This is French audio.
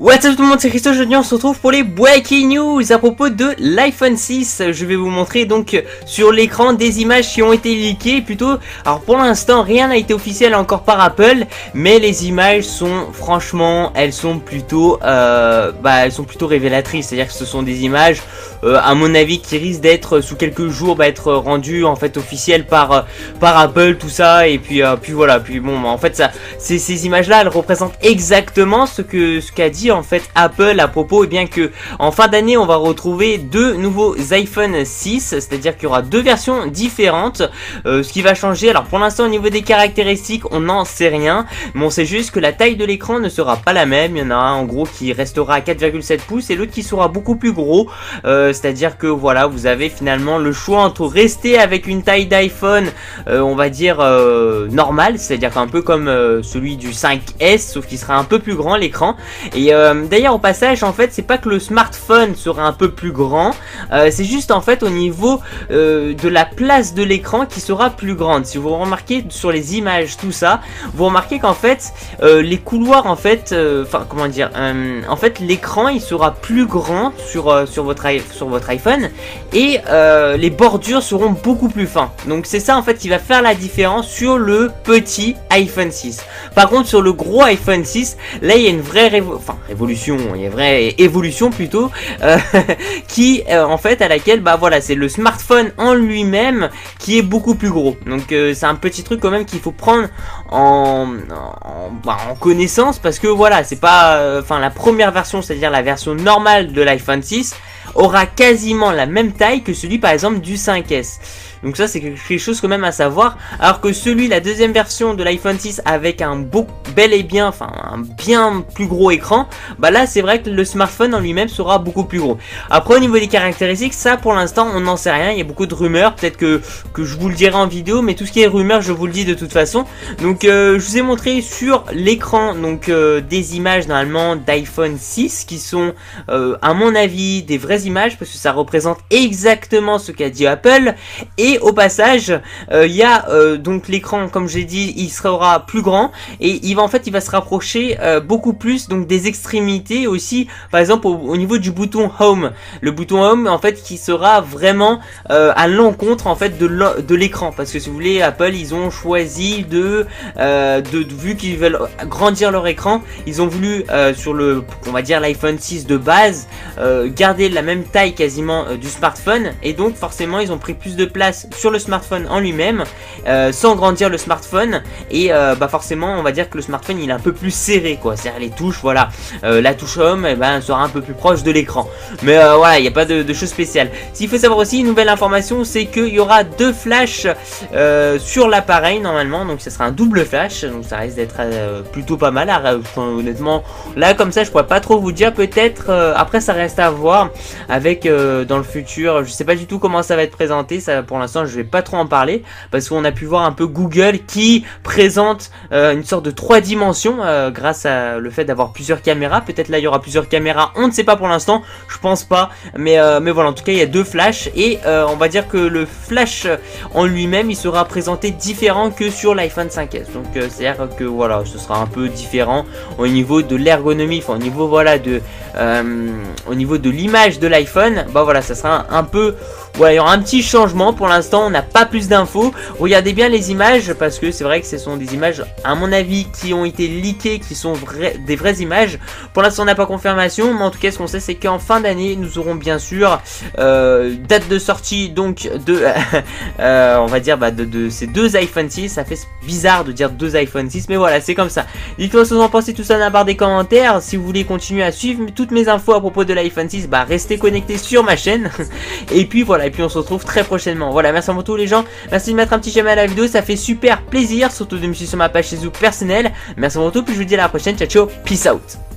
What's up tout le monde, c'est Christo. Aujourd'hui on se retrouve pour les breaking news à propos de l'iPhone 6. Je vais vous montrer donc sur l'écran des images qui ont été leakées plutôt. Alors pour l'instant rien n'a été officiel encore par Apple, mais les images sont franchement, elles sont plutôt révélatrices. C'est-à-dire que ce sont des images à mon avis qui risquent d'être sous quelques jours être rendues en fait officielles par Apple, tout ça. Et puis voilà, puis bon en fait ça, ces images là elles représentent exactement ce qu'a dit en fait Apple à propos, et bien que en fin d'année on va retrouver deux nouveaux iPhone 6, c'est-à-dire qu'il y aura deux versions différentes. Ce qui va changer, alors pour l'instant au niveau des caractéristiques on n'en sait rien, mais on sait juste que la taille de l'écran ne sera pas la même. Il y en a un en gros qui restera à 4,7 pouces et l'autre qui sera beaucoup plus gros, c'est-à-dire que voilà, vous avez finalement le choix entre rester avec une taille d'iPhone on va dire normale, c'est-à-dire un peu comme celui du 5S, sauf qu'il sera un peu plus grand l'écran. Et d'ailleurs au passage en fait c'est pas que le smartphone sera un peu plus grand, c'est juste en fait au niveau de la place de l'écran qui sera plus grande. Si vous remarquez sur les images tout ça, vous remarquez qu'en fait les couloirs en fait, comment dire, en fait l'écran il sera plus grand sur votre iPhone et les bordures seront beaucoup plus fins. Donc c'est ça en fait qui va faire la différence sur le petit iPhone 6. Par contre sur le gros iPhone 6, là il y a une vraie révolution, il y a une vraie évolution plutôt qui en fait à laquelle bah voilà, c'est le smartphone en lui-même qui est beaucoup plus gros. Donc c'est un petit truc quand même qu'il faut prendre en connaissance, parce que voilà, c'est pas la première version, c'est-à-dire la version normale de l'iPhone 6 aura quasiment la même taille que celui par exemple du 5S. Donc ça c'est quelque chose quand même à savoir, alors que la deuxième version de l'iPhone 6 avec un bel et bien, un bien plus gros écran, bah là c'est vrai que le smartphone en lui-même sera beaucoup plus gros. Après au niveau des caractéristiques, ça pour l'instant on n'en sait rien, il y a beaucoup de rumeurs, peut-être que je vous le dirai en vidéo, mais tout ce qui est rumeurs je vous le dis de toute façon. Donc je vous ai montré sur l'écran donc des images normalement d'iPhone 6 qui sont à mon avis des vraies images, parce que ça représente exactement ce qu'a dit Apple. Et au passage il y a donc l'écran, comme j'ai dit, il sera plus grand et il va se rapprocher beaucoup plus donc des extrémités aussi, par exemple au niveau du bouton Home. Le bouton Home en fait qui sera vraiment à l'encontre en fait de l'écran, parce que si vous voulez Apple ils ont choisi vu qu'ils veulent grandir leur écran, ils ont voulu sur on va dire l'iPhone 6 de base garder la même taille quasiment du smartphone, et donc forcément ils ont pris plus de place sur le smartphone en lui-même sans grandir le smartphone, et forcément on va dire que le smartphone il est un peu plus serré quoi, c'est-à-dire les touches, voilà, la touche Home sera un peu plus proche de l'écran, mais voilà, il n'y a pas de choses spéciales. S'il faut savoir aussi, une nouvelle information, c'est qu'il y aura deux flashs sur l'appareil normalement, donc ça sera un double flash, donc ça risque d'être plutôt pas mal. Honnêtement là comme ça je pourrais pas trop vous dire, peut-être après ça reste à voir avec dans le futur, je sais pas du tout comment ça va être présenté, ça pour l'instant je vais pas trop en parler, parce qu'on a pu voir un peu Google qui présente une sorte de 3 dimensions grâce à le fait d'avoir plusieurs caméras. Peut-être là il y aura plusieurs caméras, on ne sait pas pour l'instant, je pense pas, mais voilà, en tout cas il y a deux flashs, et on va dire que le flash en lui-même il sera présenté différent que sur l'iPhone 5S. Donc c'est-à-dire que voilà, ce sera un peu différent au niveau de l'ergonomie, au niveau voilà au niveau de l'image de l'iPhone, bah voilà, ça sera un peu, voilà, il y aura un petit changement. Pour l'instant on n'a pas plus d'infos, regardez bien les images, parce que c'est vrai que ce sont des images à mon avis qui ont été leakées, qui sont des vraies images. Pour l'instant on n'a pas confirmation, mais en tout cas ce qu'on sait c'est qu'en fin d'année nous aurons bien sûr date de sortie donc de on va dire de ces deux iPhone 6. Ça fait bizarre de dire deux iPhone 6, mais voilà, c'est comme ça. Dites-moi ce que vous en pensez tout ça dans la barre des commentaires. Si vous voulez continuer à suivre toutes mes infos à propos de l'iPhone 6, restez connectés sur ma chaîne. Et puis voilà, et puis on se retrouve très prochainement. Voilà, merci à vous tous les gens, merci de mettre un petit j'aime à la vidéo, ça fait super plaisir, surtout de me suivre sur ma page Facebook personnelle. Merci à vous tous, puis je vous dis à la prochaine, ciao ciao, peace out.